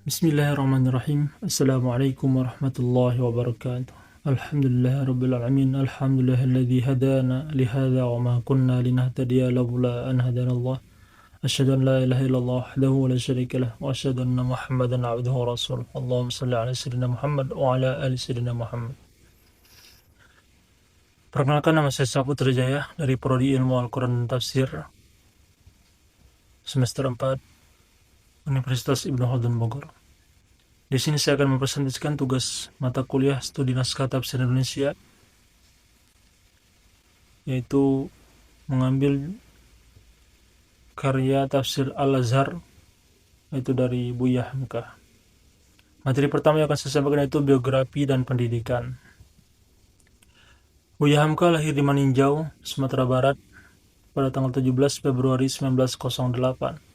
Bismillahirrahmanirrahim. Assalamualaikum warahmatullahi wabarakatuh. Alhamdulillah rabbil alamin. Alhamdulillahilladzi hadana li hadza wa ma kunna linahtadiya laula an hadanallah. Asyhadu an la ilaha illallah wahdahu la syarika lah wa asyhadu anna Muhammadan abduhu wa rasuluh. Allahumma shalli ala sayyidina Muhammad wa ala ali sayyidina Muhammad. Perkenalkan, nama saya Saputra Jaya dari Prodi Ilmu Al-Quran dan Tafsir semester 4 Universitas Ibnu Khaldun Bogor. Di sini saya akan mempresentasikan tugas mata kuliah studi naskah tafsir Indonesia, yaitu mengambil karya tafsir Al-Azhar, yaitu dari Buya Hamka. Materi pertama yang akan saya sampaikan yaitu biografi dan pendidikan. Buya Hamka lahir di Maninjau, Sumatera Barat pada tanggal 17 Februari 1908.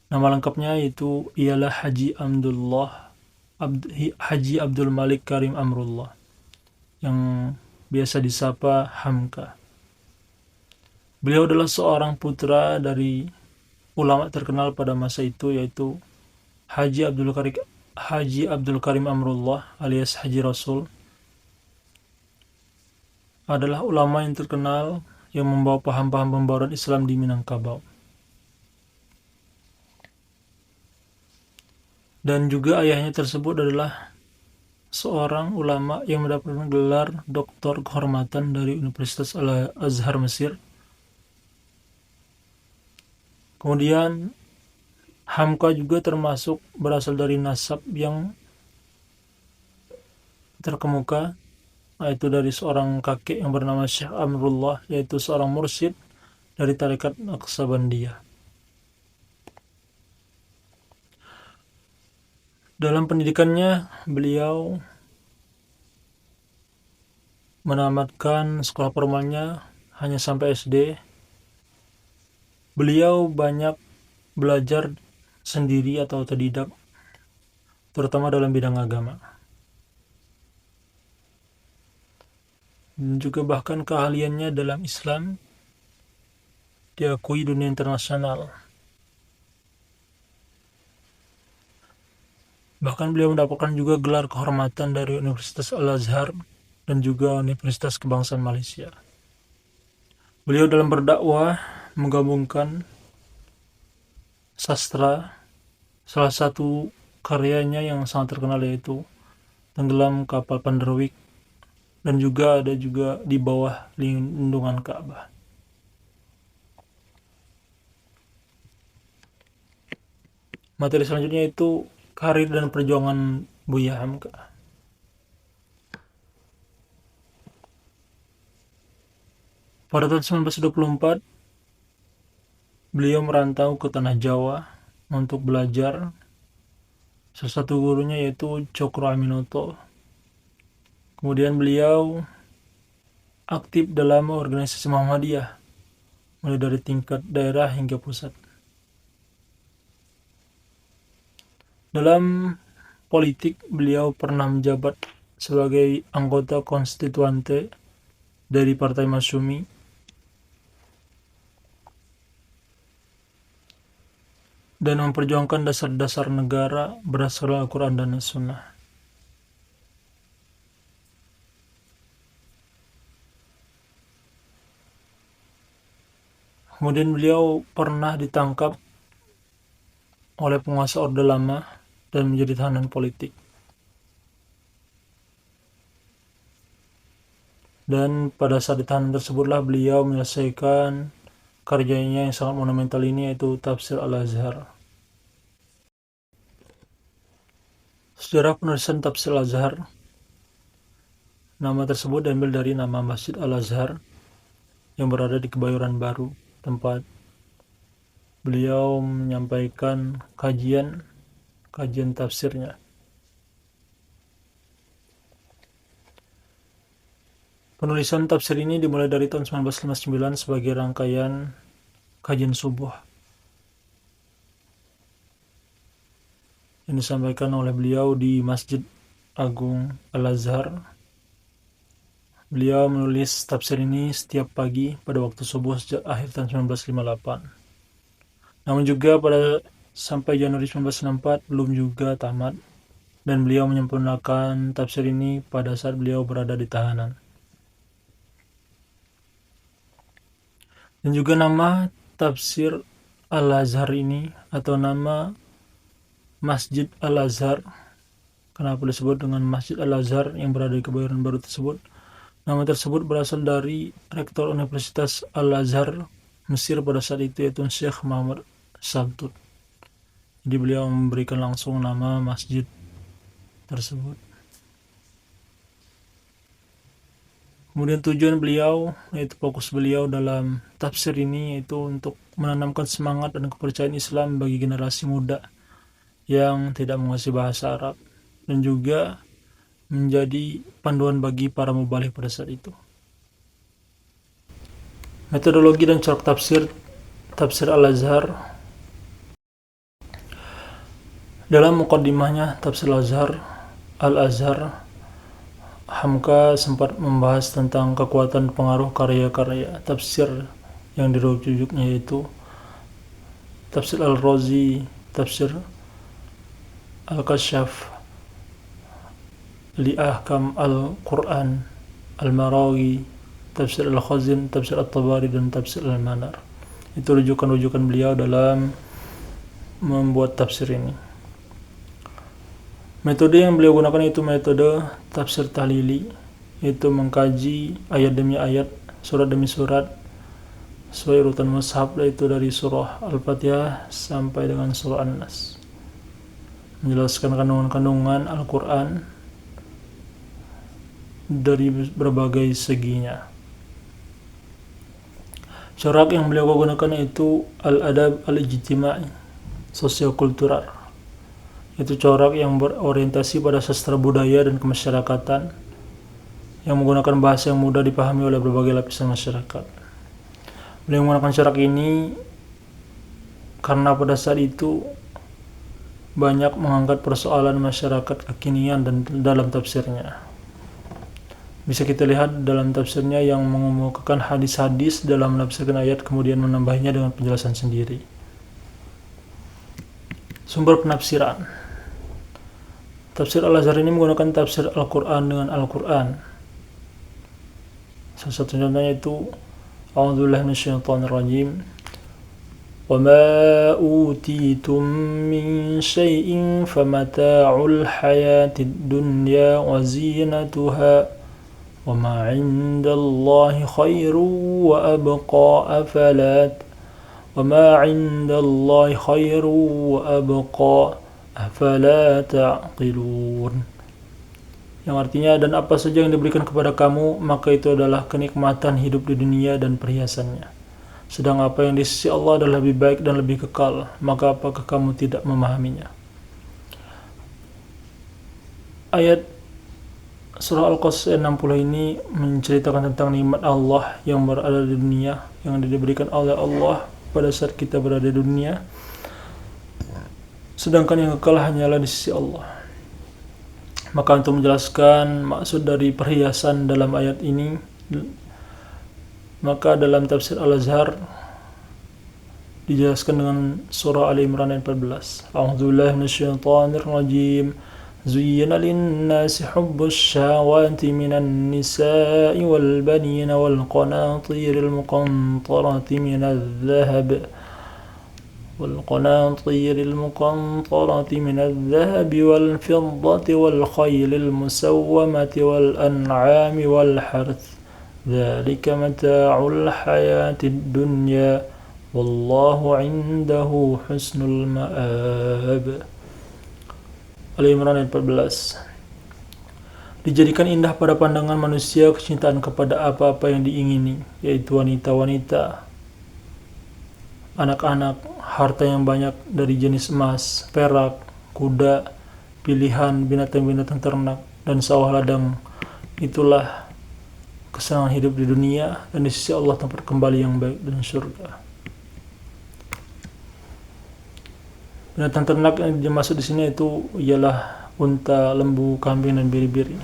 Nama lengkapnya itu ialah Haji Abdul Malik Karim Amrullah, yang biasa disapa Hamka. Beliau adalah seorang putra dari ulama terkenal pada masa itu, yaitu Haji Abdul Karim Amrullah alias Haji Rasul. Adalah ulama yang terkenal yang membawa paham-paham pembaruan Islam di Minangkabau. Dan juga ayahnya tersebut adalah seorang ulama yang mendapatkan gelar doktor kehormatan dari Universitas Al-Azhar Mesir. Kemudian Hamka juga termasuk berasal dari nasab yang terkemuka, yaitu dari seorang kakek yang bernama Syekh Amrullah, yaitu seorang mursyid dari tarekat Naqsabandiyah. Dalam pendidikannya, beliau menamatkan sekolah formalnya hanya sampai SD. Beliau banyak belajar sendiri atau otodidak, terutama dalam bidang agama. Dan juga bahkan keahliannya dalam Islam diakui dunia internasional. Bahkan beliau mendapatkan juga gelar kehormatan dari Universitas Al-Azhar dan juga Universitas Kebangsaan Malaysia. Beliau dalam berdakwah menggabungkan sastra. Salah satu karyanya yang sangat terkenal yaitu Tenggelam Kapal Panderwik, dan juga ada juga Di Bawah Lindungan Ka'bah. Materi selanjutnya itu karir dan perjuangan Buya Hamka. Pada tahun 1924, beliau merantau ke Tanah Jawa untuk belajar. Salah satu gurunya yaitu Cokro Aminoto. Kemudian beliau aktif dalam organisasi Muhammadiyah, mulai dari tingkat daerah hingga pusat. Dalam politik, beliau pernah menjabat sebagai anggota konstituante dari Partai Masyumi. Dan memperjuangkan dasar-dasar negara berdasarkan Al-Quran dan As-Sunnah. Kemudian beliau pernah ditangkap oleh penguasa Orde Lama dan menjadi tahanan politik. Dan pada saat ditahan tersebutlah beliau menyelesaikan karyanya yang sangat monumental ini, yaitu Tafsir Al-Azhar. Sejarah penulisan Tafsir Al-Azhar. Nama tersebut diambil dari nama Masjid Al-Azhar yang berada di Kebayoran Baru, tempat beliau menyampaikan kajian tafsirnya. Penulisan tafsir ini dimulai dari tahun 1959 sebagai rangkaian kajian subuh yang disampaikan oleh beliau di Masjid Agung Al-Azhar. Beliau menulis tafsir ini setiap pagi pada waktu subuh sejak akhir tahun 1958. Namun juga pada sampai Januari 1964 belum juga tamat, dan beliau menyempurnakan tafsir ini pada saat beliau berada di tahanan. Dan juga nama tafsir Al-Azhar ini atau nama Masjid Al-Azhar, kenapa disebut dengan Masjid Al-Azhar yang berada di Kebayoran Baru tersebut? Nama tersebut berasal dari rektor Universitas Al-Azhar Mesir pada saat itu, yaitu Syekh Muhammad Sabtut. Jadi beliau memberikan langsung nama masjid tersebut. Kemudian tujuan beliau, yaitu fokus beliau dalam tafsir ini, yaitu untuk menanamkan semangat dan kepercayaan Islam bagi generasi muda yang tidak menguasai bahasa Arab, dan juga menjadi panduan bagi para mubalik pada saat itu. Metodologi dan corak tafsir Al-Azhar. Dalam muqaddimahnya tafsir Al-Azhar, Hamka sempat membahas tentang kekuatan pengaruh karya-karya tafsir yang dirujuknya, yaitu tafsir Al-Razi, tafsir Al-Kashaf li Ahkam Al-Quran, Al-Marawi, tafsir Al-Khazin, tafsir At-Tabari, dan tafsir Al-Manar. Itu rujukan-rujukan beliau dalam membuat tafsir ini. Metode yang beliau gunakan itu metode tafsir tahlili, yaitu mengkaji ayat demi ayat, surat demi surat, sesuai urutan mushaf, yaitu dari surah Al-Fatihah sampai dengan surah An-Nas. Menjelaskan kandungan-kandungan Al-Quran dari berbagai seginya. Corak yang beliau gunakan itu Al-Adab Al-Ijtima'i, sosiokultural, itu corak yang berorientasi pada sastra budaya dan kemasyarakatan, yang menggunakan bahasa yang mudah dipahami oleh berbagai lapisan masyarakat. Beliau menggunakan corak ini karena pada saat itu banyak mengangkat persoalan masyarakat kekinian dan dalam tafsirnya. Bisa kita lihat dalam tafsirnya yang mengemukakan hadis-hadis dalam menafsirkan ayat, kemudian menambahnya dengan penjelasan sendiri. Sumber penafsiran. Tafsir Al-Azhar ini menggunakan tafsir Al-Quran dengan Al-Quran. Salah satu contohnya itu A'udzubillahi minasyaitonirrajim. وَمَا أُوتِيتُم مِّن شَيْءٍ فَمَتَاعُ الْحَيَاةِ الدُّنْيَا وَزِينَتُهَا وَمَا عِندَ اللَّهِ خَيْرٌ وَأَبْقَى أَفَلَا تَعْقِلُونَ. Yang artinya, dan apa saja yang diberikan kepada kamu, maka itu adalah kenikmatan hidup di dunia dan perhiasannya. Sedang apa yang di sisi Allah adalah lebih baik dan lebih kekal, maka apakah kamu tidak memahaminya? Ayat surah Al-Qasas 60 ini menceritakan tentang nikmat Allah yang berada di dunia, yang diberikan oleh Allah pada saat kita berada di dunia, sedangkan yang kekal hanyalah di sisi Allah. Maka untuk menjelaskan maksud dari perhiasan dalam ayat ini, maka dalam tafsir Al-Azhar dijelaskan dengan surah Ali Imran ayat 14. A'udzubillahi minasyaitonirrajim. زين للناس حب الشهوات من النساء والبنين والقناطير المقنطرة من الذهب والفضة والخيل المسومة والأنعام والحرث ذلك متاع الحياة الدنيا والله عنده حسن المآب. Ali Imran ayat 14. Dijadikan indah pada pandangan manusia kecintaan kepada apa-apa yang diingini, yaitu wanita-wanita, anak-anak, harta yang banyak dari jenis emas, perak, kuda, pilihan binatang-binatang ternak, dan sawah ladang. Itulah kesenangan hidup di dunia, dan di sisi Allah tempat kembali yang baik dan surga. Binatang ternak yang dimaksud di sini itu ialah unta, lembu, kambing, dan biri-biri.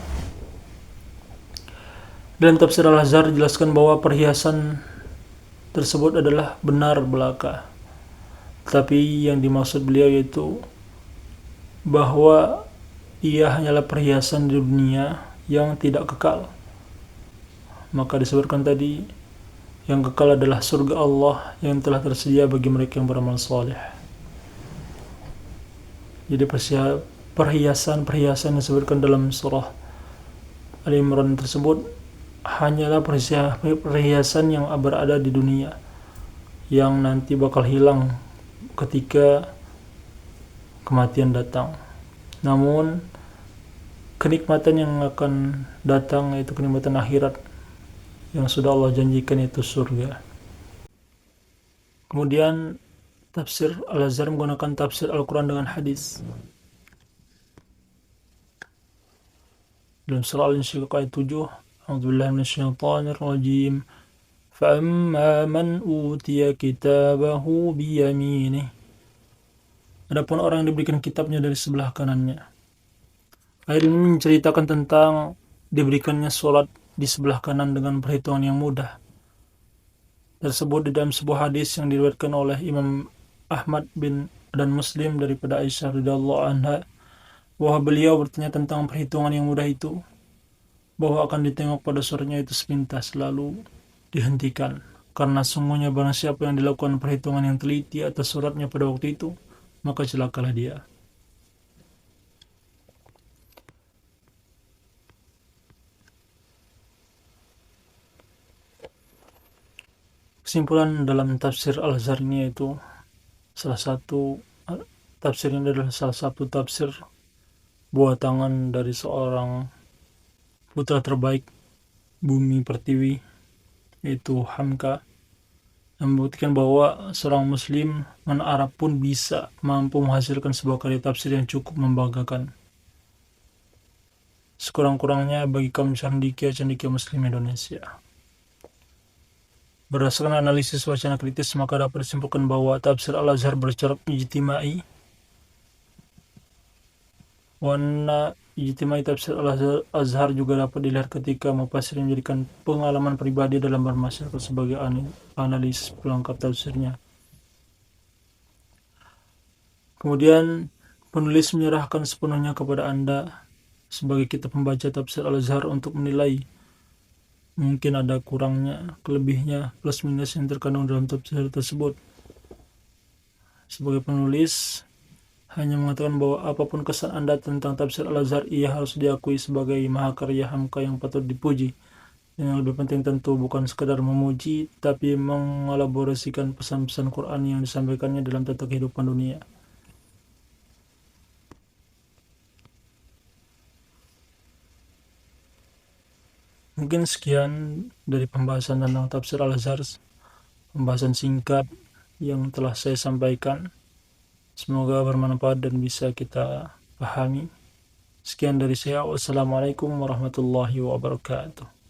Dalam tafsir Al-Azhar dijelaskan bahwa perhiasan tersebut adalah benar belaka. Tapi yang dimaksud beliau yaitu bahwa ia hanyalah perhiasan di dunia yang tidak kekal. Maka disebutkan tadi, yang kekal adalah surga Allah yang telah tersedia bagi mereka yang beramal saleh. Jadi perhiasan yang disebutkan dalam surah Al-Imran tersebut hanyalah perhiasan yang berada di dunia, yang nanti bakal hilang ketika kematian datang. Namun kenikmatan yang akan datang yaitu kenikmatan akhirat yang sudah Allah janjikan, itu surga. Kemudian tafsir Al-Azhar menggunakan tafsir Al-Quran dengan hadis. Dalam surah Al-Insyiqaq ayat 7, A'udzubillahi minasyaitonir rajim. Fa'amma man utiya kitabahu biyaminih. Adapun orang yang diberikan kitabnya dari sebelah kanannya. Ayat ini menceritakan tentang diberikannya sholat di sebelah kanan dengan perhitungan yang mudah. Tersebut di dalam sebuah hadis yang diriwayatkan oleh Imam Ahmad dan Muslim daripada Aisyah radhiyallahu anha, bahwa beliau bertanya tentang perhitungan yang mudah itu, bahwa akan ditengok pada suratnya itu sepintas lalu dihentikan, karena sungguhnya barang siapa yang dilakukan perhitungan yang teliti atas suratnya pada waktu itu, maka celakalah dia. Kesimpulan dalam tafsir Al-Azhar ini yaitu tafsirnya adalah salah satu tafsir buah tangan dari seorang putra terbaik bumi pertiwi, yaitu Hamka, yang membuktikan bahwa seorang muslim non Arab pun bisa mampu menghasilkan sebuah karya tafsir yang cukup membanggakan, sekurang-kurangnya bagi kaum cendekia muslim Indonesia. Berdasarkan analisis wacana kritis, maka dapat disimpulkan bahwa tafsir Al-Azhar bercorak ijtimai. Warna ijtimai tafsir Al-Azhar juga dapat dilihat ketika mufasir menjadikan pengalaman pribadi dalam bermasyarakat sebagai analis pelengkap tafsirnya. Kemudian penulis menyerahkan sepenuhnya kepada Anda sebagai kita pembaca tafsir Al-Azhar untuk menilai. Mungkin ada kurangnya, kelebihnya, plus minus yang terkandung dalam tafsir tersebut. Sebagai penulis hanya mengatakan bahwa apapun kesan Anda tentang tafsir Al-Azhar, ia harus diakui sebagai mahakarya Hamka yang patut dipuji. Dan yang lebih penting tentu bukan sekadar memuji, tapi mengelaborasikan pesan-pesan Quran yang disampaikannya dalam tata kehidupan dunia. Mungkin sekian dari pembahasan tentang tafsir Al-Azhar, pembahasan singkat yang telah saya sampaikan. Semoga bermanfaat dan bisa kita pahami. Sekian dari saya. Wassalamualaikum warahmatullahi wabarakatuh.